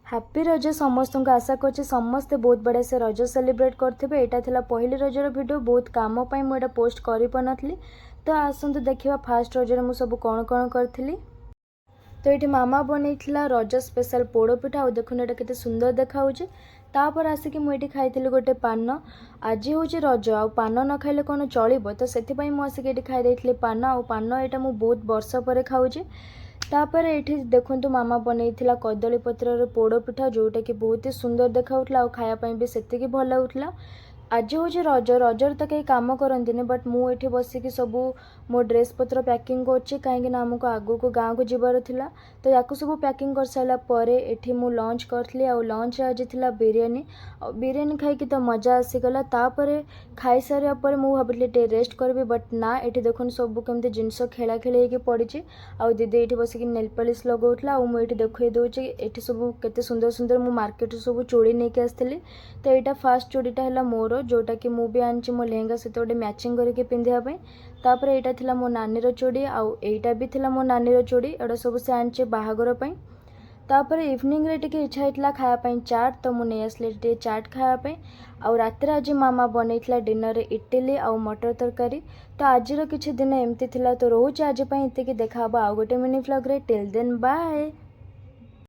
Happy रज समस्त को आशा कर समस्ते बहुत बढ़िया से रज सेलिब्रेट करते। यहाँ था पहली रजर वीडियो बहुत कम मुझे पोस्ट कर पारी। तो आसतु देखा फास्ट रजर मुझे सब कौन कौन करी। तो ये मामा बनईला रज स्पेशल पोड़पिठा और देखो ये के सुंदर देखा। तापर आसिक मुझे खाई गोटे पान। आज हूँ रज आ पान न खाइले कौन चलो तो से मुझे खाई पान आ पान यहाँ मुझे बहुत वर्ष पर खाऊँ। तापर ये देखु मामा बनईला कदली पत्र पोड़ पिठा जोटा कि बहुत ही सुंदर देखा खायापी भी से भल लगुला। आज हूँ रज रजर तो कहीं कम करती बट मुझे बसिक सब मो ड्रेस पत्र पैकिंग कर कहीं आमको आगू को गाँव को जीवार था। तो या सब पैकिंग कर सारापर ये मुझ लंच करी आ लंच आज था बिरियानी बिरियानी खाई तो मजा आसीगला। तापर खाई सारापर मुझे भाविली रेस्ट करी बट ना ये देखुन सब केमती जिनस खेला खेली पड़ी। आ दीदी ये बसिक नेल पॉलिश लगौला मुझे देखई दूसरी ये सब केते सुंदर सुंदर मु मार्केट सब चूड़ी नहीं आसती। तो यहाँ फास्ट चूड़ीटा है मोर जोटा कि मुझे आनी मो लेहेंगा सहित गोटे मैचिंग करके पिंधापी। तापर यहाँ था मो नानी चूड़ी आईटा भी था मो नानी चूड़ी एटा सब से आनी बाहागर। तापर इवनिंग रे टिके इच्छा होता खायापी चाट तो मुझे आसली चाट खायापी। आउ रात आज मामा बनईला डिनर इडली आउ मटर तरकारी। तो आज किसी दिन एमती थिला तो रोचे आज ये देखा आउ गोटे मिनी व्लॉग रे टिल देन बाय।